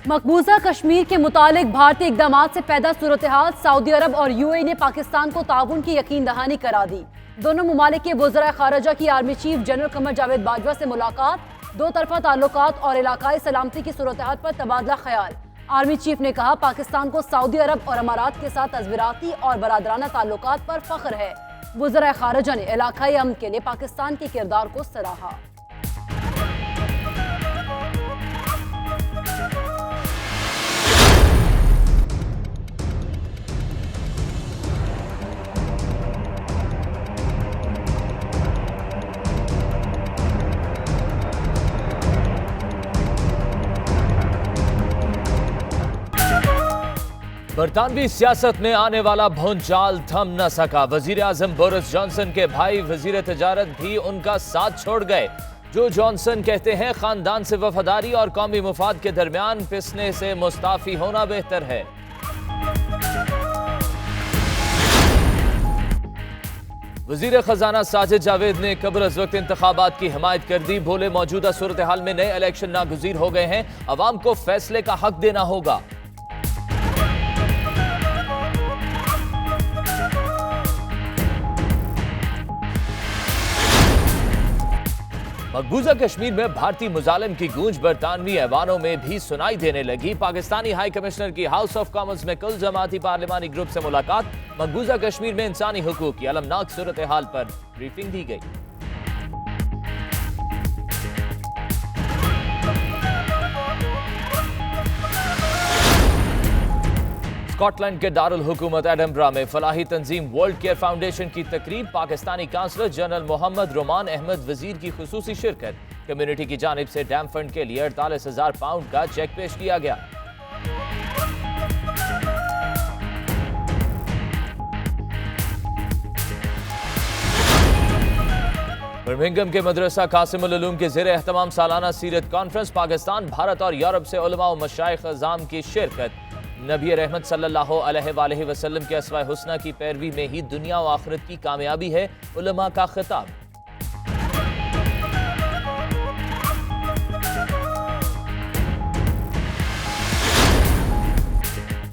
मकबूजा कश्मीर के मुतालिक भारतीय इकदाम से पैदा सूरत हाल, सऊदी अरब और यूएई ने पाकिस्तान को ताउन की यकीन दहानी करा दी। दोनों ममालिक के वज़रा ख़ारजा की army chief general Qamar Javed Bajwa से मुलाकात, दो तरफा ताल्लुकात और इलाकाई सलामती की सूरत हाल पर तबादला ख्याल। आर्मी चीफ ने कहा, पाकिस्तान को सऊदी अरब और अमारात के साथ तज़वीराती और बरादराना ताल्लुकात पर फ़ख्र है। वज़रा ख़ारजा ने इलाकाई अमन के लिए पाकिस्तान के किरदार को सराहा। बरतानवी सियासत में आने वाला भूचाल थम न सका। वजीर आजम बोरिस जॉनसन के भाई वजीर तिजारत भी उनका साथ छोड़ गए। जो जॉनसन कहते हैं, खानदान से वफादारी और कौमी मुफाद के दरमियान पिसने से मुस्ताफी होना बेहतर है। वजीर खजाना साजिद जावेद ने कब्ल अज़ वक्त इंतखाबात की हिमायत कर दी। बोले, मौजूदा सूरत हाल में नए इलेक्शन नागुज़ीर हो गए हैं, अवाम को फैसले का हक देना होगा। मकबूजा कश्मीर में भारतीय मुजालिम की गूंज बरतानवी ऐवानों में भी सुनाई देने लगी। पाकिस्तानी हाई कमिश्नर की हाउस ऑफ कॉमन्स में कुल जमाती पार्लिमानी ग्रुप से मुलाकात। मकबूजा कश्मीर में इंसानी हुकूक की अलमनाक सूरत हाल पर ब्रीफिंग दी गई। स्कॉटलैंड के दारुल हुकूमत एडनबरा में फलाही तंजीम वर्ल्ड केयर फाउंडेशन की तकरीब। पाकिस्तानी कांसलर जनरल मोहम्मद रोमान अहमद वजीर की खुसूसी शिरकत। कम्युनिटी की जानिब से डैम फंड के लिए 48,000 पाउंड का चेक पेश किया गया। बर्मिंघम के मदरसा कासिमुल उलूम के ज़ेर एहतमाम सालाना सीरत कॉन्फ्रेंस। पाकिस्तान, भारत और यूरोप से उलमा व मशाइख अज़ाम की शिरकत। नबी रहमत सल्लल्लाहु अलैहि वसल्लम के अस्वा हुस्ना की पैरवी में ही दुनिया व आखिरत की कामयाबी है, उलमा का खिताब।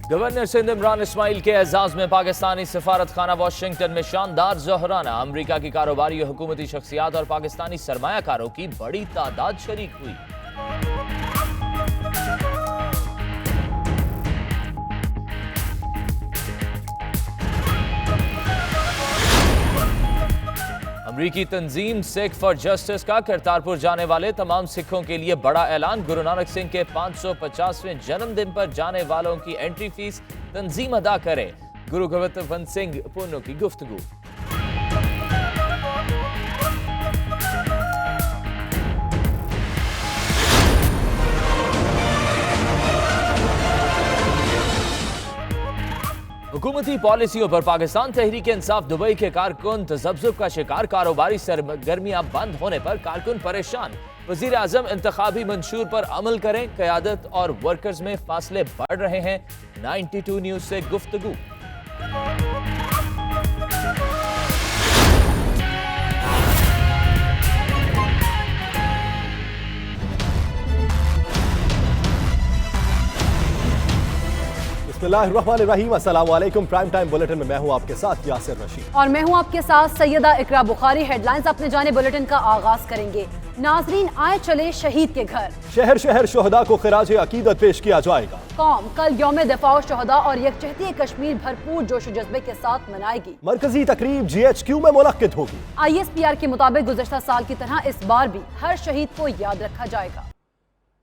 गवर्नर सिंध इमरान इस्माइल के एजाज में पाकिस्तानी सफारत खाना वाशिंगटन में शानदार ज़ोहराना। अमरीका की कारोबारी हुकूमती शख्सियात और पाकिस्तानी सरमायाकारों की बड़ी तादाद शरीक हुई। अमरीकी तंजीम सिख फॉर जस्टिस का करतारपुर जाने वाले तमाम सिखों के लिए बड़ा ऐलान। गुरु नानक सिंह के 550वें जन्मदिन पर जाने वालों की एंट्री फीस तंजीम अदा करे। गुरु गोविंद सिंह पुन्नो की गुफ्तगू। हुकूमती पॉलिसियों पर पाकिस्तान तहरीक इंसाफ दुबई के कारकुन तज़ब्ज़ुब का शिकार। कारोबारी सरगर्मियां बंद होने पर कारकुन परेशान। वज़ीर आज़म इंतखाबी मंशूर पर अमल करें। क़यादत और वर्कर्स में फासले बढ़ रहे हैं। 92 न्यूज़ से गुफ्तगू। बिस्मिल्लाहिर्रहमानिर्रहीम, अस्सलाम वालेकुम। प्राइम टाइम बुलेटिन में मैं हूं आपके साथ यासिर रशीद और मैं हूं आपके साथ सैयदा इकरा बुखारी। हेडलाइंस अपने जाने बुलेटिन का आगाज करेंगे। नाजरीन, आए चले शहीद के घर। शहर शहर शोहदा को खिराज अकीदत पेश किया जाएगा। कौम कल यौम दिफा शोहदा और यकजहती कश्मीर भरपूर जोश जज्बे के साथ मनाएगी। मरकजी तकरीब GHQ में मुनक्किद होगी। ISPR के मुताबिक गुज़श्ता साल की तरह इस बार भी हर शहीद को याद रखा जाएगा।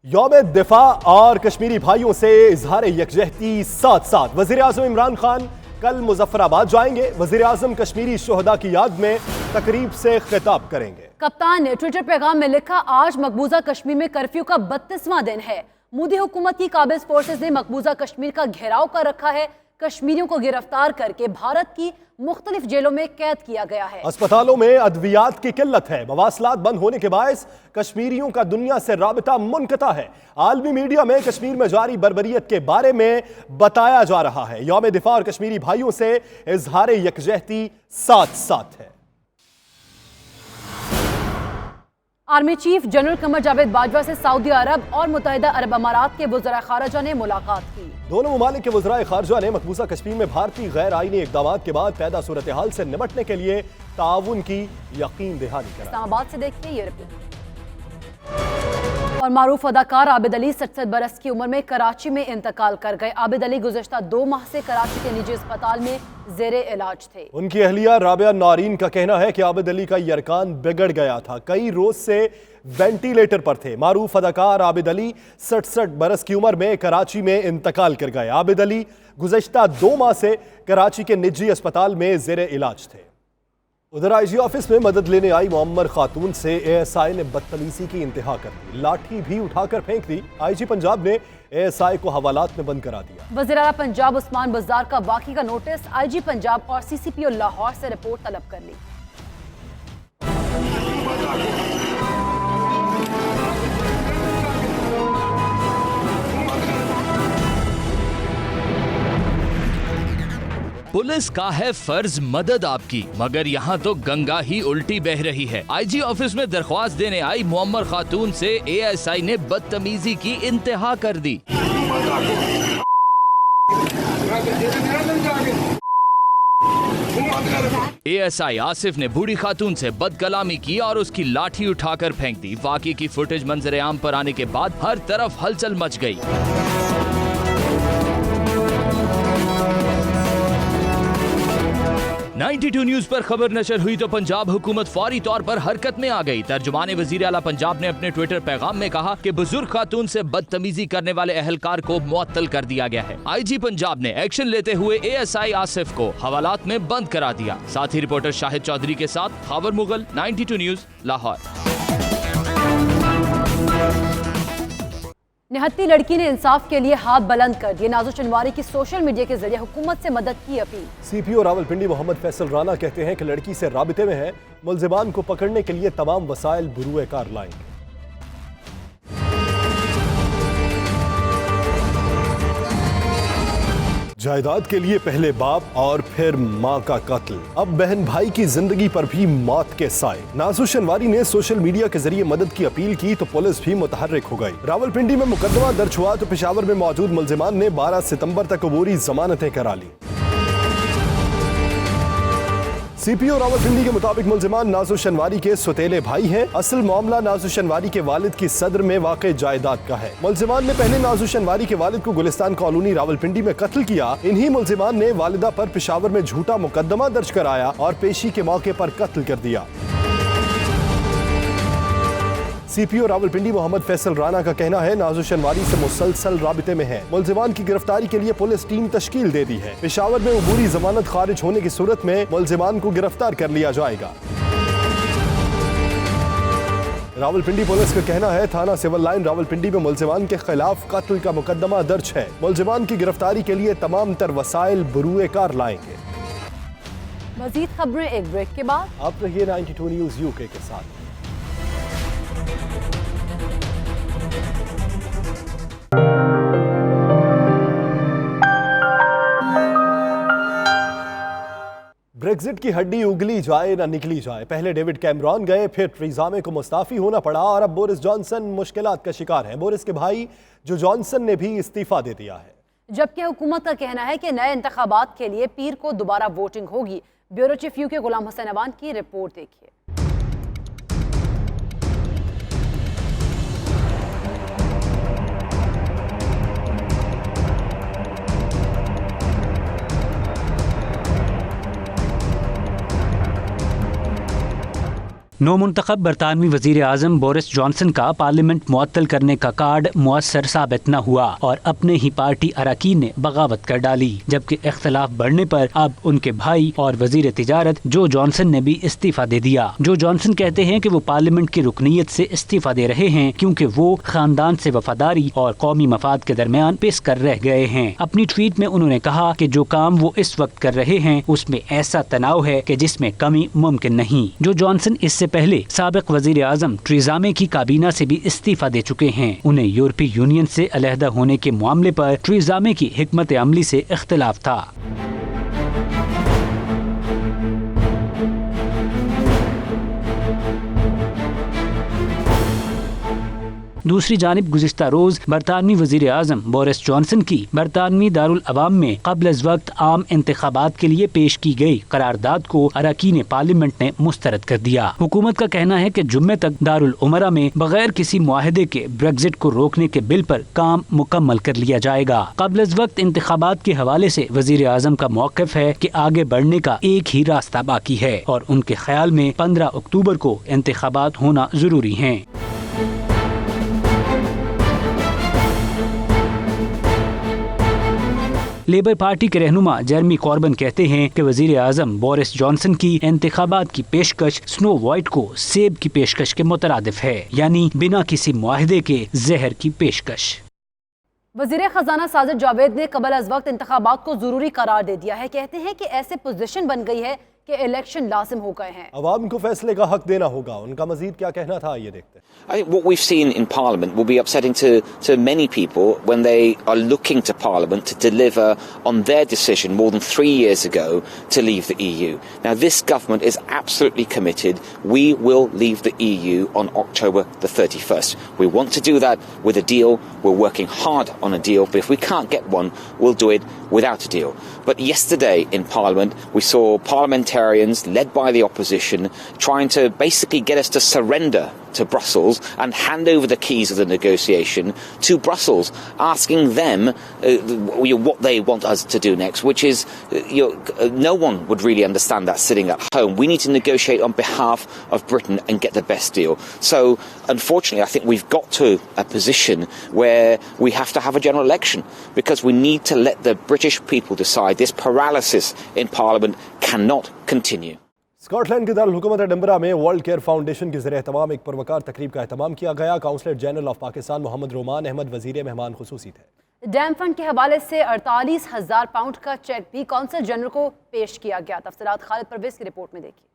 यौम दिफा और कश्मीरी भाइयों से इजहार यकजहती साथ साथ वज़ीर आज़म इमरान खान कल मुजफ्फराबाद जाएंगे। वज़ीर आज़म कश्मीरी शोहदा की याद में तकरीब से खिताब करेंगे। कप्तान ने ट्विटर पैगाम में लिखा, आज मकबूजा कश्मीर में कर्फ्यू का 32वां दिन है। मोदी हुकूमत की काबिज फोर्सेज ने मकबूजा कश्मीर का घेराव कर रखा है। कश्मीरियों को गिरफ्तार करके भारत की मुख्तलिफ जेलों में कैद किया गया है। अस्पतालों में अद्वियात की किल्लत है। मवासलात बंद होने के बायस कश्मीरियों का दुनिया से राबिता मुनक़ता है। आलमी मीडिया में कश्मीर में जारी बर्बरियत के बारे में बताया जा रहा है। यौम दिफा और कश्मीरी भाइयों से इजहार यकजहती साथ साथ है। Army chief general Qamar Javed Bajwa से सऊदी अरब और मुत्तहिदा अरब अमारात के वज़ीर खारजा ने मुलाकात की। दोनों ममालिक के वज़ीर खारजा ने मकबूजा कश्मीर में भारतीय गैर आईनी इक़दाम के बाद पैदा सूरत हाल से निपटने के लिए ताउन की यकीन दहानी कराई। इस्लामाबाद से देखिए ये रिपोर्ट। और मारूफ अदाकार आबिद अली 67 बरस की उम्र में कराची में इंतकाल कर गए। आबिद अली गुज़श्ता 2 माह से कराची के निजी अस्पताल में ज़ेरे इलाज थे। उनकी अहलिया राबिया नारीन का कहना है कि आबिद अली का यरकान बिगड़ गया था, कई रोज से वेंटिलेटर पर थे। मारूफ अदाकार आबिद अली 67 बरस की उम्र में कराची में इंतकाल कर गए। आबिद अली गुज़श्ता 2 माह से कराची के निजी अस्पताल में ज़ेरे इलाज थे। उधर आईजी ऑफिस में मदद लेने आई मुअम्मर खातून से एएसआई ने बदतमीजी की इंतहा कर दी, लाठी भी उठाकर फेंक दी। आईजी पंजाब ने एएसआई को हवालात में बंद करा दिया। वज़ीर आला पंजाब उस्मान बज़दार का वाक़ई का नोटिस, आईजी पंजाब और सीसीपीओ लाहौर से रिपोर्ट तलब कर ली। पुलिस का है फर्ज मदद आपकी, मगर यहाँ तो गंगा ही उल्टी बह रही है। आईजी ऑफिस में दरख्वास्त देने आई मुअम्मर खातून से एएसआई ने बदतमीजी की इंतहा कर दी। एएसआई आसिफ ने बूढ़ी खातून से बदकलामी की और उसकी लाठी उठाकर फेंक दी। वाकई की फुटेज मंजर आम पर आने के बाद हर तरफ हलचल मच गई। 92 न्यूज पर खबर नशर हुई तो पंजाब हुकूमत फौरी तौर पर हरकत में आ गई। तर्जुमाने वजीर आला पंजाब ने अपने ट्विटर पैगाम में कहा कि बुजुर्ग खातून से बदतमीजी करने वाले अहलकार को मुअत्तल कर दिया गया है। आईजी पंजाब ने एक्शन लेते हुए एएसआई आसिफ को हवालात में बंद करा दिया। साथ ही रिपोर्टर शाहिद चौधरी के साथ खबर मुगल, 92 न्यूज, लाहौर। निहत्ती लड़की ने इंसाफ के लिए हाथ बुलंद कर दिए। नाज़ो चनवारी की सोशल मीडिया के जरिए हुकूमत से मदद की अपील। सीपीओ रावलपिंडी मोहम्मद फैसल राना कहते हैं कि लड़की से राबिते में है, मुल्जिमान को पकड़ने के लिए तमाम वसाइल बुरूए कार लाएंगे। जायदाद के लिए पहले बाप और फिर मां का कत्ल, अब बहन भाई की जिंदगी पर भी मौत के साए। नाज़ो चनवारी ने सोशल मीडिया के जरिए मदद की अपील की तो पुलिस भी मुतहर्रिक हो गई। रावलपिंडी में मुकदमा दर्ज हुआ तो पेशावर में मौजूद मुल्जिमान ने 12 सितंबर तक अबूरी जमानतें करा ली। सीपीओ रावलपिंडी के मुताबिक मुल्जिमान नाज़ो चनवारी के सुतेले भाई हैं। असल मामला नाज़ो चनवारी के वालिद की सदर में वाक़े जायदाद का है। मुल्जिमान ने पहले नाज़ो चनवारी के वालिद को गुलिस्तान कॉलोनी रावलपिंडी में कत्ल किया। इन्हीं मुल्जिमान ने वालिदा पर पेशावर में झूठा मुकदमा दर्ज कराया और पेशी के मौके पर कत्ल कर दिया। सीपीओ रावलपिंडी मोहम्मद फैसल राना का कहना है नाज़ो चनवारी से मुसलसल राबिते में है। मुल्जिमान की गिरफ्तारी के लिए पुलिस टीम तश्कील दे दी है। पेशावर में अबूरी जमानत खारिज होने की सूरत में मुल्जिमान को गिरफ्तार कर लिया जाएगा। रावलपिंडी पुलिस का कहना है थाना सिविल लाइन रावलपिंडी में मुल्जिमान के खिलाफ कत्ल का मुकदमा दर्ज है। मुल्जिमान की गिरफ्तारी के लिए तमाम तर वसाइल बुरूए कार लाएंगे। मजीद खबरें एक ब्रेक के बाद। आप रहिए 92 न्यूज यूके के साथ। ब्रेक्जिट की हड्डी उगली जाए ना निकली जाए, पहले डेविड कैमरॉन गए, फिर थेरेसा मे को मुस्ताफी होना पड़ा और अब बोरिस जॉनसन मुश्किलात का शिकार है। बोरिस के भाई जो जॉनसन ने भी इस्तीफा दे दिया है, जबकि हुकूमत का कहना है कि नए इंतखाबात के लिए पीर को दोबारा वोटिंग होगी। Bureau chief UK Ghulam Hussain Awan की रिपोर्ट देखिए। नौमुंतखब बरतानवी वजीर आजम बोरिस जॉनसन का पार्लियामेंट मुअत्तल करने का कार्ड मुअस्सर साबित न हुआ और अपने ही पार्टी अरकान ने बगावत कर डाली। जबकि इख्तलाफ बढ़ने पर अब उनके भाई और वजीर तिजारत जो जॉनसन ने भी इस्तीफा दे दिया। जो जॉनसन कहते हैं कि वो पार्लियामेंट की रुकनीत से इस्तीफा दे रहे हैं क्योंकि वो खानदान से वफादारी और कौमी मफाद के दरमियान पेश कर रह गए हैं। अपनी ट्वीट में उन्होंने कहा कि जो काम वो इस वक्त कर रहे हैं उसमें ऐसा तनाव है कि जिसमें कमी मुमकिन नहीं। जो जॉनसन इससे पहले साबिक वजीर आजम थेरेसा मे की काबीना से भी इस्तीफा दे चुके हैं। उन्हें यूरोपीय यूनियन से अलहदा होने के मामले पर थेरेसा मे की हिकमत अमली से इख्तिलाफ था। दूसरी जानिब गुज़िश्ता रोज बरतानवी वज़ीर आज़म बोरिस जॉनसन की बरतानवी दारुल अवाम में क़ब्ल अज़ वक्त आम इंतखाबात के लिए पेश की गई करारदाद को अरकान पार्लियामेंट ने मुस्तरद कर दिया। हुकूमत का कहना है कि जुम्मे तक दारुल उमरा में बगैर किसी मुआहदे के ब्रेक्जिट को रोकने के बिल पर काम मुकम्मल कर लिया जाएगा। क़ब्ल अज़ वक्त इंतखाबात के हवाले से वज़ीर आज़म का मौक़िफ़ है कि आगे बढ़ने का एक ही रास्ता बाकी है और उनके ख्याल में 15 अक्टूबर को इंतखाबात होना जरूरी हैं। लेबर पार्टी के रहनुमा जेरेमी कॉर्बन कहते हैं कि वजीर आज़म बोरिस जॉनसन की इंतखाबात की पेशकश स्नो वाइट को सेब की पेशकश के मुतरादिफ है, यानी बिना किसी मुआहदे के जहर की पेशकश। वजीर खजाना साजिद जावेद ने कबल अज़ वक्त इंतखाबात को जरूरी करार दे दिया है। कहते हैं कि ऐसे पोजीशन बन गई है कि इलेक्शन लाजिम हो गए हैं। अवाम को फैसले का हक देना होगा। उनका मजीद क्या कहना था, ये देखते हैं। I think what we've seen in Parliament will be upsetting to many people when they are looking to Parliament to deliver on their decision more than 3 years ago to leave the EU. Now this government is absolutely committed. We will leave the EU on October the 31st. We want to do that with a deal. We're working hard on a deal, but if we can't get one, we'll do it without a deal. But yesterday in Parliament, we saw parliamentarians led by the opposition trying to basically get us to surrender to Brussels and hand over the keys of the negotiation to Brussels, asking them what they want us to do next, which is no one would really understand that sitting at home. We need to negotiate on behalf of Britain and get the best deal. So, unfortunately, I think we've got to a position where we have to have a general election because we need to let the British people decide. This paralysis in Parliament cannot continue. Scotland के दारुल हुकूमत Edinburgh में world care foundation के ज़रिए एहतमाम एक पुरवकार तकरीब का एहतमाम किया गया। Counsellor general of Pakistan Mohammad Roman Ahmed Wazir मेहमान खुसूसी थे। डैम फंड के हवाले से 48,000 पाउंड का चेक भी काउंसिल जनरल को पेश किया गया। तफसीलात खालिद परवेज की रिपोर्ट में देखिए।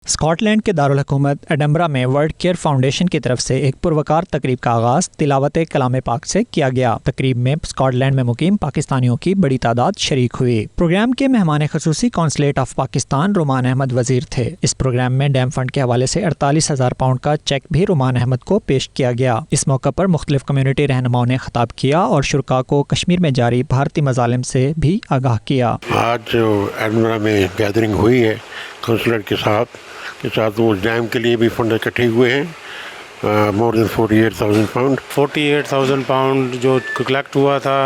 स्कॉटलैंड के दारुल हुकूमत एडिनबरा में वर्ल्ड केयर फाउंडेशन की तरफ से एक पुरवकार तकरीब का आगाज़ तिलावत कलाम पाक से किया गया। तकरीब में स्कॉटलैंड में मुकीम पाकिस्तानियों की बड़ी तादाद शरीक हुई। प्रोग्राम के मेहमान खसूसी कौंसलेट ऑफ पाकिस्तान रोमान अहमद वजीर थे। इस प्रोग्राम में डैम फंड के हवाले से 48,000 पाउंड का चेक भी रोमान अहमद को पेश किया गया। इस मौका पर मुख्तलिफ कम्युनिटी रहनुमाओं ने खिताब किया और शुरका को कश्मीर में जारी भारतीय मजालिम से भी आगाह किया। आज जो एडिनबरा में गैदरिंग हुई है काउंसलर के साथ वो डैम के लिए भी फंड इकट्ठे हुए हैं। मोर देन 48,000 पाउंड 48,000 पाउंड जो कलेक्ट हुआ था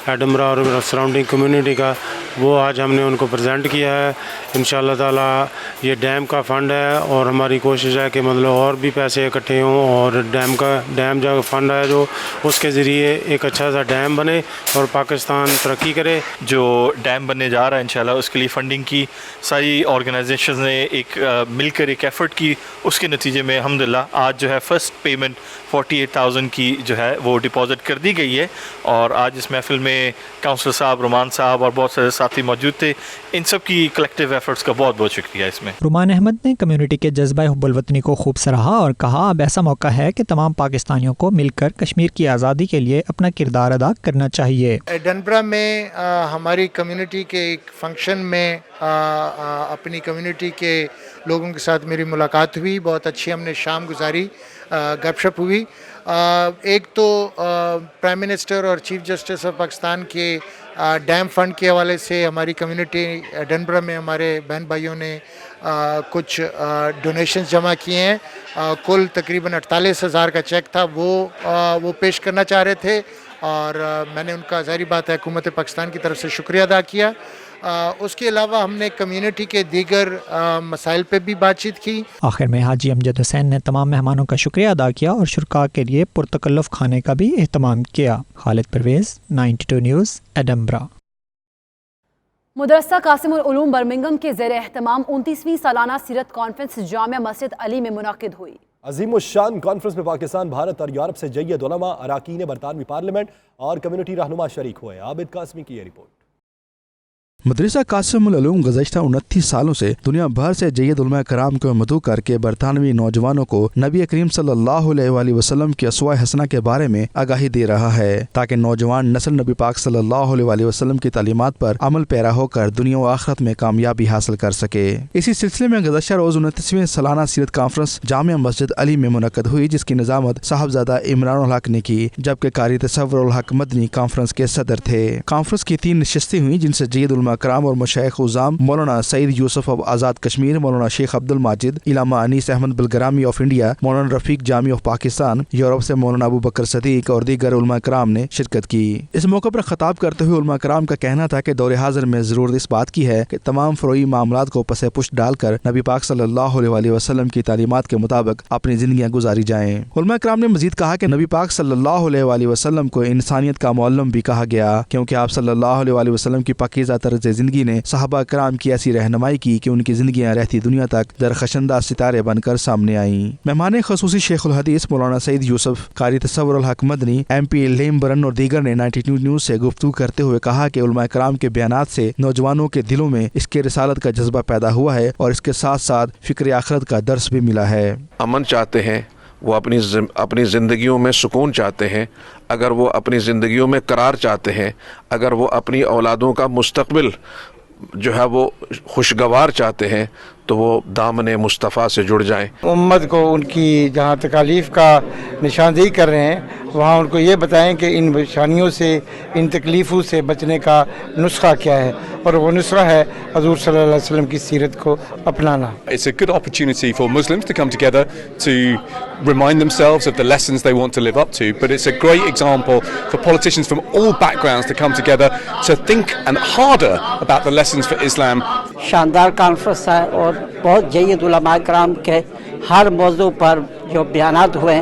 एडिनबरा और सराउंडिंग कम्युनिटी का, वो आज हमने उनको प्रेजेंट किया है। इंशाल्लाह ताला ये डैम का फंड है और हमारी कोशिश है कि मतलब और भी पैसे इकट्ठे हों और डैम जो फंड है जो उसके ज़रिए एक अच्छा सा डैम बने और पाकिस्तान तरक्की करे। जो डैम बनने जा रहा है इंशाल्लाह उसके लिए फ़ंडिंग की सारी ऑर्गेनाइजेशन ने एक मिलकर एक एफ़र्ट की, उसके नतीजे में अल्हम्दुलिल्लाह आज जो है फर्स्ट पेमेंट 48,000 की जो है वो डिपॉजिट कर दी गई है। और आज इस महफिल में काउंसलर साहब, रोमान साहब और बहुत सारे साथी मौजूद थे। इन सब की कलेक्टिव एफर्ट्स का बहुत बहुत शुक्रिया। इसमें रोमान अहमद ने कम्युनिटी के जज्बा हुब्बुल वतनी को खूब सराहा और कहा अब ऐसा मौका है कि तमाम पाकिस्तानियों को मिलकर कश्मीर की आज़ादी के लिए अपना किरदार अदा करना चाहिए। एडिनबरा में हमारी कम्युनिटी के एक फंक्शन में अपनी कम्युनिटी के लोगों के साथ मेरी मुलाकात हुई। बहुत अच्छी हमने शाम गुजारी, गपशप हुई। एक तो प्राइम मिनिस्टर और चीफ जस्टिस ऑफ पाकिस्तान के डैम फंड के हवाले से हमारी कम्युनिटी एडिनबरा में हमारे बहन भाइयों ने कुछ डोनेशंस जमा किए हैं। कुल तकरीबन 48,000 का चेक था, वो पेश करना चाह रहे थे और मैंने उनका ज़ाहिर बात है हुकूमत पाकिस्तान की तरफ से शुक्रिया अदा किया। उसके अलावा हमने कम्युनिटी के दीगर मसाइल पे भी बातचीत की। आखिर में हाजी अमजद हुसैन ने तमाम मेहमानों का शुक्रिया अदा किया और शुरका के लिए पुरतकल्लुफ़ खाने का भी एहतमाम किया। Khalid Parvez, 92 news, Edinburgh. Madrasa Qasimul Uloom Birmingham के ज़ेर एहतमाम 29वीं सालाना सीरत कॉन्फ्रेंस जामिया मस्जिद अली में मुनाकिद हुई। अजीमुश्शान कॉन्फ्रेंस में पाकिस्तान, भारत और यूरोप से जय्यद उलमा, अराकीन बरतानवी पार्लियामेंट और कम्युनिटी रहनुमा शरीक हुए। आबिद कासमी की ये रिपोर्ट। मदरसा कासिमुल उलूम गुज़श्ता 29 सालों से दुनिया भर से जय्यद उलमा कराम को मदऊ करके बरतानवी नौजवानों को नबी करीम सल्लल्लाहु अलैहि वसल्लम की अस्वा हसना के बारे में आगाही दे रहा है, ताकि नौजवान नस्ल नबी पाक सल्लल्लाहु अलैहि वसल्लम की तालीमात पर अमल पैरा होकर दुनिया व आखिरत में कामयाबी हासिल कर सके। इसी सिलसिले में गुज़श्ता रोज 29वें सालाना सीरत कॉन्फ्रेंस जामिया मस्जिद अली में मुनक्कद हुई, जिसकी निज़ामत साहबजादा इमरान हक ने की, जबकि कारी तसव्वुरुल हक मदनी कॉन्फ्रेंस के सदर थे। कॉन्फ्रेंस की 3 नशिस्तें हुई, जिनसे जय्यद उलमा कराम और मशाइख उज़ाम मौलाना Saeed Yusuf of Azad Kashmir, Maulana Sheikh Abdul Majid, Allama Anees Ahmad Bilgrami of India, Maulana Rafiq Jami of Pakistan, Europe से मौलाना अबू बकर सदीक और दीगर उलमा कराम ने शिरकत की। इस मौके पर खिताब करते हुए उलमा कराम का कहना था कि दौर हाज़िर में ज़रूरत इस बात की है कि तमाम फ़रोई मामलात को पसे पुष्ट डालकर नबी पाक सल्लल्लाहु अलैहि वसल्लम की तालीमात के मुताबिक अपनी ज़िंदगियाँ गुजारी जाएँ। उलमा कराम ने मज़ीद कहा कि नबी पाक सल्लल्लाहु अलैहि वसल्लम को इंसानियत का मुअल्लिम भी कहा गया, क्योंकि आप सल्लल्लाहु अलैहि वसल्लम की पाकीज़ा तर्ज़ ज़िंदगी ने सहाबा कराम की ऐसी रहनुमाई की कि उनकी जिंदगियां रहती दुनिया तक दरखशंदा सितारे बनकर सामने आईं। मेहमान ख़ुसूसी शेखुल हदीस मौलाना सईद यूसुफ, कारी तसव्वुरुल हक मदनी, MP लेमबरन और दीगर ने 92 न्यूज़ से गुफ्तगू करते हुए कहा कि उलमा कराम के बयानात से नौजवानों के दिलों में इसके रिसालत का जज्बा पैदा हुआ है और इसके साथ साथ फिक्र आखिरत का दर्स भी मिला है। अमन चाहते हैं, वो अपनी ज़िंदगियों में सुकून चाहते हैं, अगर वो अपनी ज़िंदगियों में करार चाहते हैं, अगर वो अपनी औलादों का मुस्तकबिल जो है वो खुशगवार चाहते हैं, तो वो दामने मुस्तफ़ा से जुड़ जाएं। उम्मत को उनकी जहाँ तकालीफ का निशानदेही कर रहे हैं, वहाँ उनको ये बताएं कि इन परेशानियों से, इन तकलीफ़ों से बचने का नुस्खा क्या है, और वो नुस्खा है हज़ूर सल्लल्लाहु अलैहि वसल्लम की सीरत को अपनाना। It's a good opportunity for Muslims to come together to remind themselves of the lessons they want to live up to, but it's a great example for politicians from all backgrounds to come together to think and harder about the lessons for Islam. शानदार conference है और बहुत जय्यद उलमा कराम के हर मौजू पर जो बयानात हुए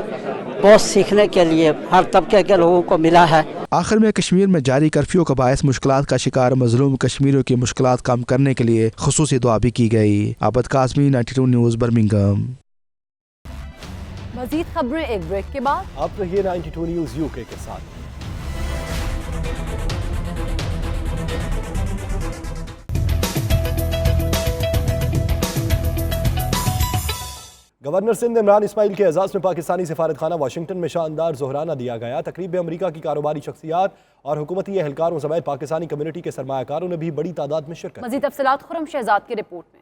बहुत सीखने के लिए हर तबके के लोगों को मिला है। आखिर में कश्मीर में जारी कर्फ्यू का बायस मुश्किलात का शिकार मजलूम कश्मीरियों की मुश्किलात कम करने के लिए खुसूसी दुआ भी की गई। आबद काज़मी, 92 न्यूज़, बर्मिंघम। मजीद खबरें एक ब्रेक के बाद। आप रहिए 92 न्यूज़ UK के साथ। गवर्नर सिंध इमरान इस्माइल के एजाज़ में पाकिस्तानी सफारतखाना वाशिंगटन में शानदार ज़ोहराना दिया गया। तकरीब में अमरीका की कारोबारी शख्सियात और हुकूमती एहलकारों समेत पाकिस्तानी कम्युनिटी के सरमायाकारों ने भी बड़ी तादाद में शिरकत। मजीद तफसीलात खुरम शहजाद की रिपोर्ट में।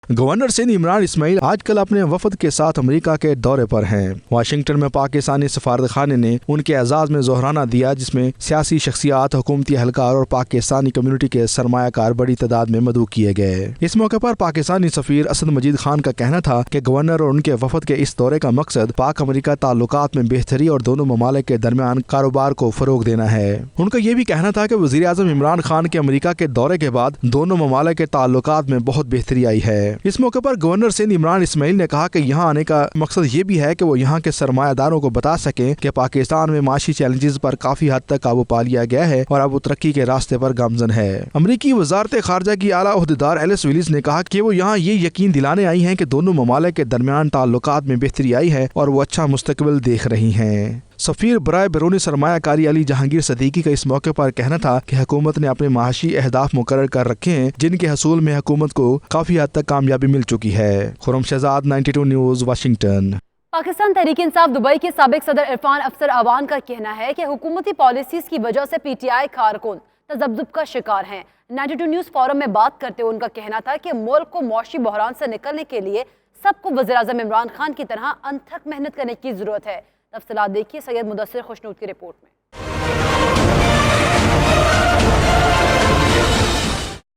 गवर्नर सिंध इमरान इस्माइल आजकल अपने वफद के साथ अमेरिका के दौरे पर हैं। वाशिंगटन में पाकिस्तानी सफारतखाने ने उनके एजाज़ में ज़ोहराना दिया, जिसमें सियासी शख्सियात, हुकूमती एहलकार और पाकिस्तानी कम्युनिटी के सरमायाकार बड़ी तादाद में मदऊ किए गए। इस मौके पर पाकिस्तानी सफ़ीर असद मजीद खान का कहना था कि गवर्नर और उनके वफद के इस दौरे का मकसद पाक अमेरिका ताल्लुकात में बेहतरी और दोनों ममालिक के दरमियान कारोबार को फ़रोग देना है। उनका ये भी कहना था कि वज़ीर आज़म इमरान खान के अमेरिका के दौरे के बाद दोनों ममालिक के ताल्लुकात में बहुत बेहतरी आई है। इस मौके पर गवर्नर सिंध इमरान इस्माइल ने कहा कि यहाँ आने का मकसद ये भी है कि वो यहाँ के सरमायादारों को बता सकें कि पाकिस्तान में माशी चैलेंजेस पर काफी हद तक काबू पा लिया गया है और अब वो तरक्की के रास्ते पर गामजन है। अमरीकी वजारत खारजा की आला ओहदेदार एलिस विलिस ने कहा कि वो यहाँ ये यकीन दिलाने आई हैं कि दोनों ममालिक के दरमियान ताल्लुकात में बेहतरी आई है और वो अच्छा मुस्तकबिल देख रही हैं। सफ़ीर बराए बैरूनी सरमायाकारी अली जहांगीर सदीकी का इस मौके पर कहना था कि हुकूमत ने अपने माशी अहदाफ मुकर्रर कर रखे हैं, जिनके हसूल में हुकूमत को काफी हद तक कामयाबी मिल चुकी है। Khurram Shahzad, 92 news, Washington. Pakistan Tehreek Insaf Dubai के साबिक सदर इरफान अफसर अवान का कहना है कि हुकूमती पॉलिसीज की वजह से PTI कारकुन तजब्जुब का शिकार हैं। 92 न्यूज़ फोरम में बात करते हुए उनका कहना था कि मुल्क को मौशी बहरान से निकलने के लिए सबको वज़ीर आज़म इमरान खान की तरह अनथक मेहनत करने की जरूरत है। तफसीलात देखिए सैयद मुदस्सिर खुशनूद की रिपोर्ट में।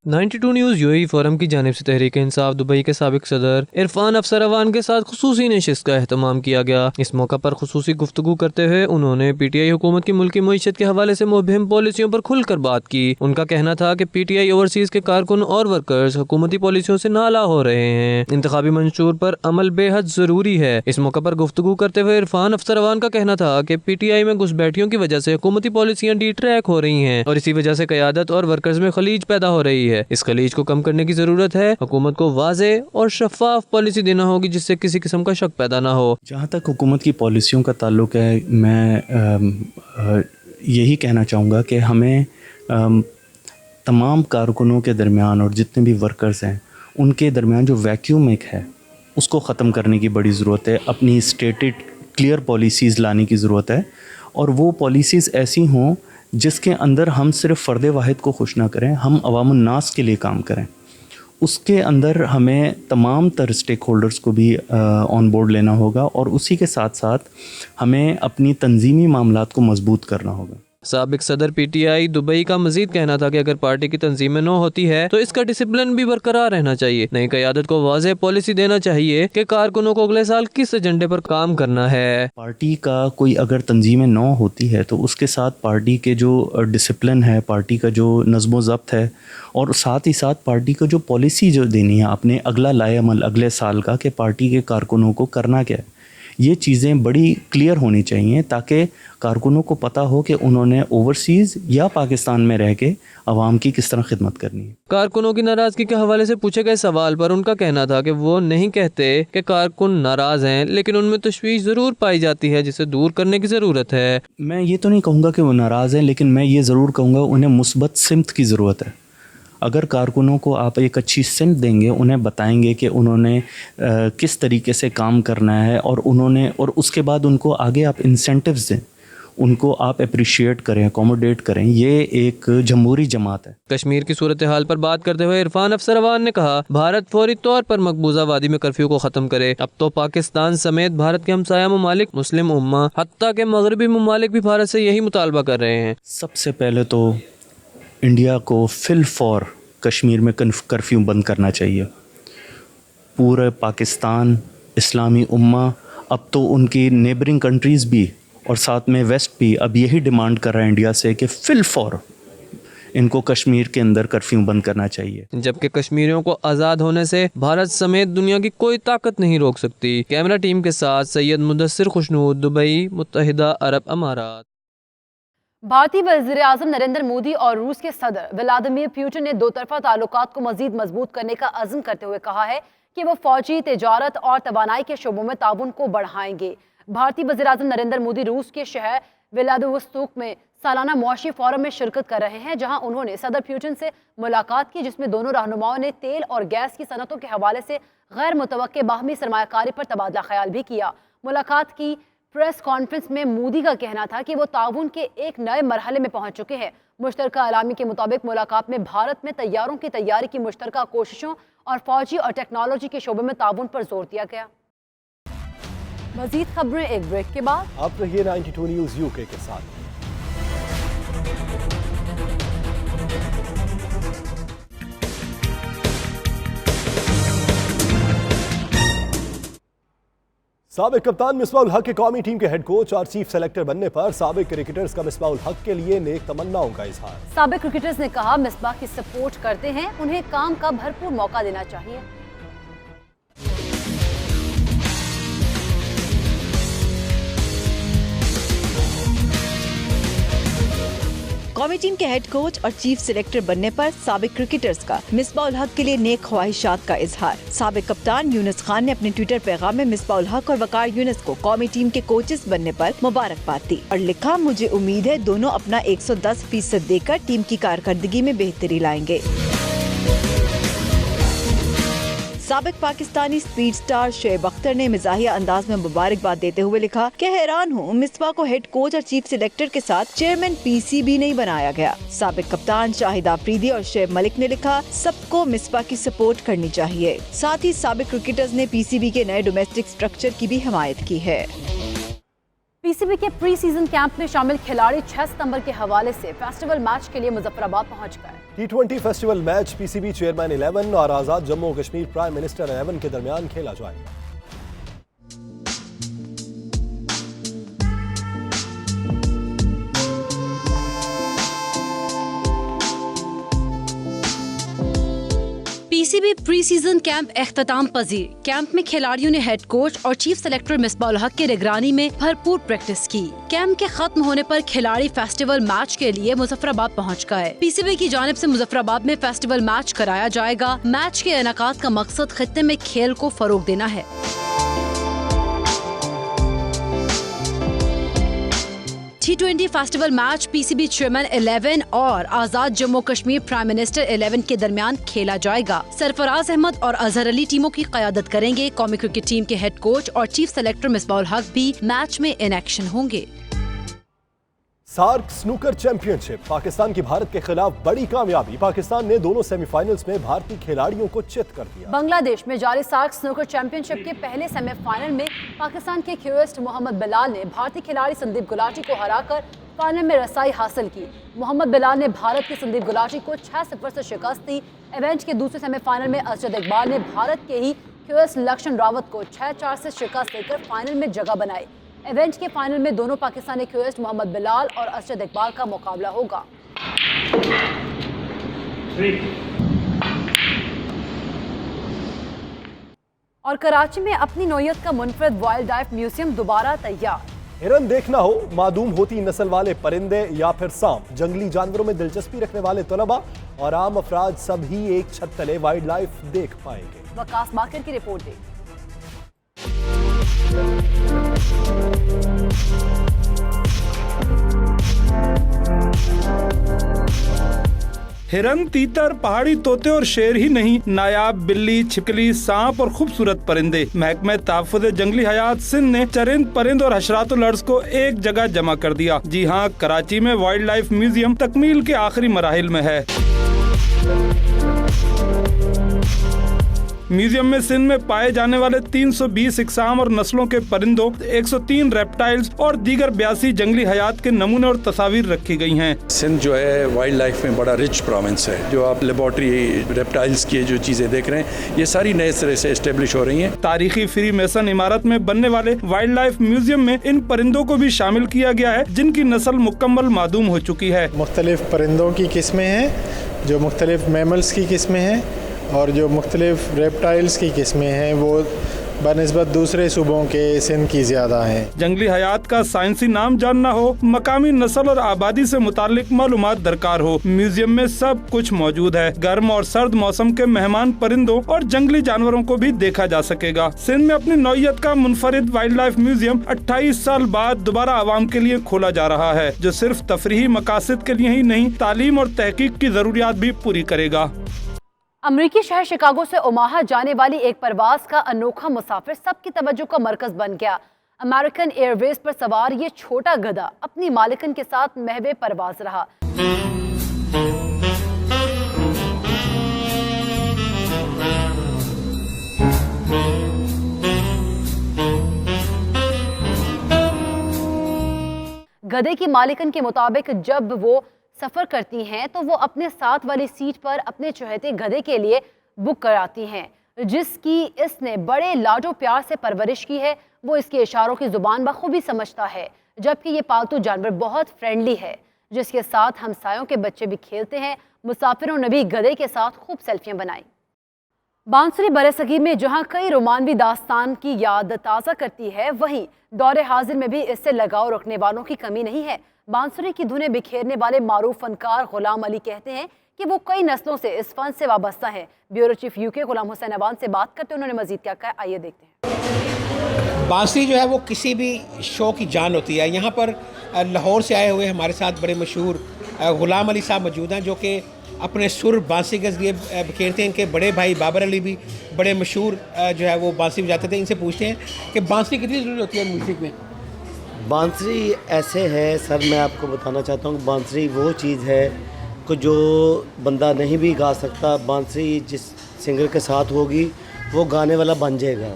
92 न्यूज़ UAE फोरम की जानिब से तहरीक इंसाफ दुबई के साबिक सदर इरफान अफसर अवान के साथ खुसूसी नशिस्त का एहतमाम किया गया। इस मौका पर खुसूसी गुफ्तगू करते हुए उन्होंने PTI हुकूमत की मुल्की मईशत के हवाले से मुबहिम पॉलिसियों पर खुलकर बात की। उनका कहना था कि PTI ओवरसीज के कारकुन और वर्कर्स हुकूमती पॉलिसियों से नाला हो रहे हैं। इंतखाबी मंशूर पर अमल बेहद जरूरी है। इस मौका पर गुफ्तगू करते हुए इरफान अफसर अवान का कहना था कि PTI में घुसपैठियों की वजह से हुकूमती पॉलिसियाँ डिट्रैक हो रही हैं और इसी वजह से क़यादत और वर्कर्स में खलीज पैदा हो रही है। इस खलीज को कम करने की जरूरत है। हुकूमत को वाज़े और शफाफ पॉलिसी देना होगी जिससे किसी किस्म का शक पैदा ना हो। जहाँ तक हुकूमत की पॉलिसियों का ताल्लुक है, मैं यही कहना चाहूँगा कि हमें तमाम कारकुनों के दरमियान और जितने भी वर्कर्स हैं उनके दरमियान जो वैक्यूम एक है उसको ख़त्म करने की बड़ी ज़रूरत है। अपनी स्टेटेड क्लियर पॉलिसीज़ लाने की ज़रूरत है और वो पॉलिसीज़ ऐसी हों जिसके अंदर हम सिर्फ फ़र्द वाहिद को खुश ना करें, हम अवामुन नास के लिए काम करें। उसके अंदर हमें तमाम तर स्टेक होल्डर्स को भी ऑन बोर्ड लेना होगा और उसी के साथ साथ हमें अपनी तंजीमी मामलात को मजबूत करना होगा। साबिक सदर पीटीआई दुबई का मजीद कहना था कि अगर पार्टी की तंजीमें न होती है तो इसका डिसिप्लिन भी बरकरार रहना चाहिए। नई क़यादत को वाज़ेह पॉलिसी देना चाहिए कि कारकुनों को अगले साल किस एजेंडे पर काम करना है। पार्टी का कोई अगर तंजीमें न होती है तो उसके साथ पार्टी के जो डिसिप्लिन है, पार्टी का जो नज़्म व ज़ब्त है और साथ ही साथ पार्टी का जो पॉलिसी जो देनी है अपने अगला लाएअमल अगले साल का कि पार्टी के कारकुनों को करना क्या है, ये चीज़ें बड़ी क्लियर होनी चाहिए ताकि कारकुनों को पता हो कि उन्होंने ओवरसीज़ या पाकिस्तान में रह के आवाम की किस तरह खिदमत करनी है। कारकुनों की नाराज़गी के हवाले से पूछे गए सवाल पर उनका कहना था कि वो नहीं कहते कि कारकुन नाराज़ हैं, लेकिन उनमें तशवीश ज़रूर पाई जाती है जिसे दूर करने की ज़रूरत है। मैं ये तो नहीं कहूँगा कि वो नाराज़ हैं, लेकिन मैं ये ज़रूर कहूँगा उन्हें मुस्बत सिमत की ज़रूरत है। अगर कारकुनों को आप एक अच्छी सिमत देंगे, उन्हें बताएंगे कि उन्होंने किस तरीके से काम करना है और उसके बाद उनको आगे आप इंसेंटिव्स दें, उनको आप अप्रिशिएट करें, अकोमोडेट करें, ये एक जमहूरी जमात है। कश्मीर की सूरत हाल पर बात करते हुए इरफान अफसर अवान ने कहा, भारत फौरी तौर पर मकबूजा वादी में कर्फ्यू को ख़त्म करे। अब तो पाकिस्तान समेत भारत के हमसाया ममालिक, मुस्लिम उम्मा, हत्ता के मगरबी ममालिक भी भारत से यही मुतालबा कर रहे हैं। सबसे पहले तो इंडिया को फिल फॉर कश्मीर में कर्फ्यू बंद करना चाहिए। पूरे पाकिस्तान, इस्लामी उम्मा, अब तो उनकी नेबरिंग कंट्रीज़ भी और साथ में वेस्ट भी अब यही डिमांड कर रहा है इंडिया से कि फिल फॉर इनको कश्मीर के अंदर कर्फ्यू बंद करना चाहिए। जबकि कश्मीरियों को आज़ाद होने से भारत समेत दुनिया की कोई ताकत नहीं रोक सकती। कैमरा टीम के साथ सैयद मुदस्सिर खुशनूद, दुबई, मुत्तहिदा अरब अमारात। भारतीय वज़ीर-ए-आज़म नरेंद्र मोदी और रूस के सदर व्लादिमीर पुतिन ने दो तरफा ताल्लुकात को मज़ीद मजबूत करने का अज़्म करते हुए कहा है कि वो फौजी, तिजारत और तवानाई के शोबों में ताउन को बढ़ाएंगे। भारतीय वज़ीर-ए-आज़म नरेंद्र मोदी रूस के शहर व्लादिवोस्तोक में सालाना मुआशी फोरम में शिरकत कर रहे हैं, जहां उन्होंने सदर पुतिन से मुलाकात की, जिसमें दोनों रहनुमाओं ने तेल और गैस की सनतों के हवाले से गैर मुतवक्के बाहमी सरमायाकारी पर तबादला ख्याल भी किया। मुलाकात की प्रेस कॉन्फ्रेंस में मोदी का कहना था कि वो ताउन के एक नए मरहले में पहुंच चुके हैं। मुश्तरका अलामी के मुताबिक मुलाकात में भारत में तैयारों की तैयारी की मुश्तरका कोशिशों और फौजी और टेक्नोलॉजी के शोबे में ताउन पर जोर दिया गया। मजीद खबरें एक ब्रेक के बाद। आप रहिए 92 न्यूज़ यूके के साथ। साबिक कप्तान मिसबाह उल हक के कौमी टीम के हेड कोच और चीफ सेलेक्टर बनने पर साबिक क्रिकेटर्स का मिसबाह उल हक के लिए नेक तमन्नाओं का इजहार। साबिक क्रिकेटर्स ने कहा, मिसबाह की सपोर्ट करते हैं, उन्हें काम का भरपूर मौका देना चाहिए। कौमी टीम के हेड कोच और चीफ सिलेक्टर बनने पर साबिक क्रिकेटर्स का मिसबाह उल हक के लिए नेक ख्वाहिशात का इजहार। साबिक कप्तान यूनुस खान ने अपने ट्विटर पैगाम में मिसबाह उल हक और वकार यूनुस को कौमी टीम के कोचेस बनने पर मुबारकबाद दी और लिखा, मुझे उम्मीद है दोनों अपना 110% देकर टीम की कारकर्दगी में बेहतरी लाएंगे। साबिक पाकिस्तानी स्पीड स्टार शोएब अख्तर ने मिजाहिया अंदाज में मुबारकबाद देते हुए लिखा कि हैरान हूँ, मिसबाह को हेड कोच और चीफ सिलेक्टर के साथ चेयरमैन पीसीबी नहीं बनाया गया। साबिक कप्तान शाहिद आफरीदी और शोएब मलिक ने लिखा, सबको मिसबाह की सपोर्ट करनी चाहिए। साथ ही साबिक क्रिकेटर्स ने पीसीबी के नए डोमेस्टिक स्ट्रक्चर की भी हिमायत की है। पीसीबी के प्री सीजन कैंप में शामिल खिलाड़ी 6 सितंबर के हवाले से फेस्टिवल मैच के लिए मुजफ्फराबाद पहुंच गए। T20 festival match PCB chairman 11 और आजाद जम्मू कश्मीर प्राइम मिनिस्टर 11 के दरमियान खेला जाएगा। पीसीबी प्री सीजन कैंप एख्तिताम पजीर। कैंप में खिलाड़ियों ने हेड कोच और चीफ सेलेक्टर मिसबाह उल हक की निगरानी में भरपूर प्रैक्टिस की। कैंप के खत्म होने पर खिलाड़ी फेस्टिवल मैच के लिए मुजफ्फराबाद पहुंच गए। पीसीबी की जानिब से मुजफ्फराबाद में फेस्टिवल मैच कराया जाएगा। मैच के इनेकाद का मकसद खित्ते में खेल को फरोग देना है। T20 festival match PCB chairman 11 और आजाद जम्मू कश्मीर प्राइम मिनिस्टर 11 के दरमियान खेला जाएगा। सरफराज अहमद और अजहर अली टीमों की क़यादत करेंगे। कौमी क्रिकेट टीम के हेड कोच और चीफ सेलेक्टर मिसबाहुल हक भी मैच में इन एक्शन होंगे। सार्क स्नूकर चैंपियनशिप, पाकिस्तान की भारत के खिलाफ बड़ी कामयाबी। पाकिस्तान ने दोनों सेमीफाइनल्स में भारतीय खिलाड़ियों को चित कर दिया। बांग्लादेश में जारी सार्क स्नूकर चैंपियनशिप के पहले सेमीफाइनल में पाकिस्तान के क्यूएस्ट मोहम्मद बिलाल ने भारतीय खिलाड़ी संदीप गुलाटी को हराकर फाइनल में रसाई हासिल की। मोहम्मद बिलाल ने भारत के संदीप गुलाटी को 6-0 से शिकस्त दी। इवेंट के दूसरे सेमीफाइनल में अरशद इकबाल ने भारत के ही क्यूएस्ट लक्ष्मण रावत को 6-4 से शिकस्त देकर फाइनल में जगह बनाई। इवेंट के फाइनल में दोनों पाकिस्तानी क्यूएस्ट मोहम्मद बिलाल और अरशद इकबाल का मुकाबला होगा। और कराची में अपनी नौयत का मुनफरद वाइल्ड लाइफ म्यूजियम दोबारा तैयार। हिरन देखना हो, मादूम होती नस्ल वाले परिंदे या फिर सांप, जंगली जानवरों में दिलचस्पी रखने वाले तलबा और आम अफराद सभी एक छत तले वाइल्ड लाइफ देख पाएंगे। वकास बाकर की रिपोर्ट दे। हिरन, तीतर, पहाड़ी तोते और शेर ही नहीं, नायाब बिल्ली, छिपकली, सांप और खूबसूरत परिंदे। महकमे तहफ़्फ़ुज़ जंगली हयात सिंध ने चरिंद, परिंद और हशरातुल अर्ज़ को एक जगह जमा कर दिया। जी हाँ, कराची में वाइल्ड लाइफ म्यूजियम तकमील के आखिरी मराहिल में है। म्यूजियम में सिंध में पाए जाने वाले 320 इकसाम और नस्लों के परिंदों, 103 रेप्टाइल्स और दीगर 82 जंगली हयात के नमूने और तस्वीर रखी गई हैं। सिंध जो है वाइल्ड लाइफ में बड़ा रिच प्रोविंस है। जो आप लेबॉर्ट्री रेप्टाइल्स की जो चीजें देख रहे हैं, ये सारी नए सिरे से एस्टेब्लिश हो रही हैं। तारीखी फ्री मेसन इमारत में बनने वाले वाइल्ड लाइफ म्यूजियम में इन परिंदों को भी शामिल किया गया है जिनकी नस्ल मुकम्मल मादूम हो चुकी है। मुख्तलिफ परिंदों की किस्में हैं, जो मुख्तलिफ मैमल्स की किस्में हैं और जो मुख्तलिफ रेप्टाइल्स की किस्में हैं वो बनिस्बत दूसरे सूबों के सिंध की ज़्यादा हैं। जंगली हयात का साइंसी नाम जानना हो, मकामी नस्ल और आबादी से मुतालिक मालूमात दरकार हो, म्यूजियम में सब कुछ मौजूद है। गर्म और सर्द मौसम के मेहमान परिंदों और जंगली जानवरों को भी देखा जा सकेगा। सिंध में अपनी नौयत का मुनफरिद वाइल्ड लाइफ म्यूजियम 28 साल बाद दोबारा आवाम के लिए खोला जा रहा है, जो सिर्फ तफरीही मकासद के लिए ही नहीं, तालीम और तहकीक की जरूरियात भी पूरी करेगा। अमरीकी शहर शिकागो से ओमाहा जाने वाली एक परवाज का अनोखा मुसाफिर सबकी तवज्जो का मरकज बन गया। अमेरिकन एयरवेज पर सवार ये छोटा गधा अपनी मालिकन के साथ महवे परवाज रहा। गधे की मालिकन के मुताबिक जब वो सफर करती हैं तो वो अपने साथ वाली सीट पर अपने चहेते गधे के लिए बुक कराती हैं, जिसकी इसने बड़े लाडो प्यार से परवरिश की है। वो इसके इशारों की जुबान बखूबी समझता है, जबकि ये पालतू जानवर बहुत फ्रेंडली है, जिसके साथ हमसायों के बच्चे भी खेलते हैं। मुसाफिरों ने भी गधे के साथ खूब सेल्फियां बनाई। बांसुरी बरसगीर में जहां कई रोमानवी दास्तान की याद ताज़ा करती है, वहीं दौरे हाजिर में भी इससे लगाव रखने वालों की कमी नहीं है। बांसुरी की धुनें बिखेरने वाले मारूफ फनकार गुलाम अली कहते हैं कि वो कई नस्लों से इस फन से वाबस्ता है। Bureau chief UK Ghulam Hussain Awan से बात करते उन्होंने मजीद क्या कहा, आइए देखते हैं। बांसुरी जो है वो किसी भी शो की जान होती है। यहाँ पर लाहौर से आए हुए हमारे साथ बड़े मशहूर गुलाम अली साहब मौजूद हैं, जो कि अपने सुर बांसुरी के जरिए बिखेरते हैं। इनके बड़े भाई बाबर अली भी बड़े मशहूर जो है वो बांसुरी बजाते थे। इनसे पूछते हैं कि बांसुरी कितनी ज़रूरी होती है म्यूज़िक में। बांसुरी ऐसे है सर, मैं आपको बताना चाहता हूँ कि बांसुरी वो चीज़ है कि जो बंदा नहीं भी गा सकता, बांसुरी जिस सिंगर के साथ होगी वो गाने वाला बन जाएगा।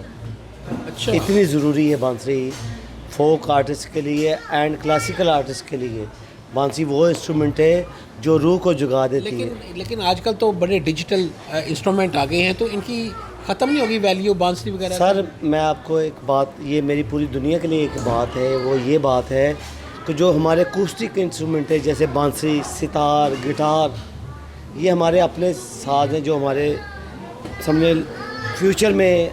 अच्छा, इतनी ज़रूरी है बांसुरी फोक आर्टिस्ट के लिए एंड क्लासिकल आर्टिस्ट के लिए। बांसुरी वो इंस्ट्रूमेंट है जो रूह को जगा देती है। लेकिन आजकल तो बड़े डिजिटल इंस्ट्रूमेंट आ गए हैं, तो इनकी ख़त्म नहीं होगी वैल्यू बांसुरी वगैरह। सर मैं आपको एक बात, ये मेरी पूरी दुनिया के लिए एक बात है, वो ये बात है कि जो हमारे अकॉस्टिक इंस्ट्रूमेंट है जैसे बांसुरी, सितार, गिटार, ये हमारे अपने साज हैं जो हमारे समझे फ्यूचर में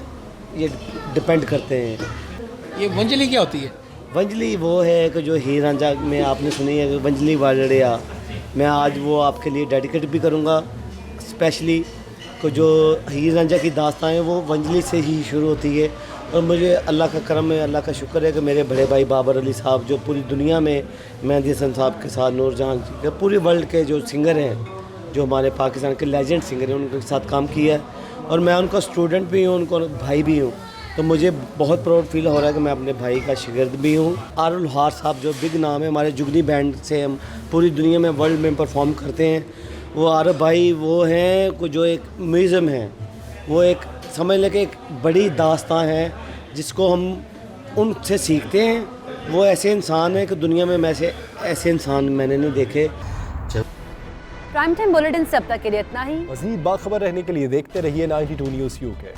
ये डिपेंड करते हैं। ये वंजली क्या होती है? वंजली वो है कि जो हीर रांझा में आपने सुनी है, वंजली वालड़िया, मैं आज वो आपके लिए डेडिकेट भी करूँगा स्पेशली। को जो हीर रांझा की दास्तान है वो वंजली से ही शुरू होती है और मुझे अल्लाह का करम है, अल्लाह का शुक्र है कि मेरे बड़े भाई बाबर अली साहब जो पूरी दुनिया में मेहंदी हसन साहब के साथ, नूरजहां के, पूरी वर्ल्ड के जो सिंगर हैं, जो हमारे पाकिस्तान के लेजेंड सिंगर हैं, उनके साथ काम किया है और मैं उनका स्टूडेंट भी हूँ, उनको भाई भी हूँ। तो मुझे बहुत प्राउड फील हो रहा है कि मैं अपने भाई का शागिर्द भी हूँ। आरुल हार साहब जो बिग नाम है, हमारे जुगनी बैंड से हम पूरी दुनिया में वर्ल्ड में परफॉर्म करते हैं। वो आरब भाई वो हैं जो एक म्यूज़ियम है, वो एक समझ लें कि एक बड़ी दास्तां है जिसको हम उनसे सीखते हैं। वो ऐसे इंसान है कि दुनिया में ऐसे इंसान मैंने नहीं देखे। प्राइम टाइम बुलेटिन से अब तक के लिए इतना ही। मज़ीद बाखबर रहने के लिए देखते रहिए 92 न्यूज़ UK।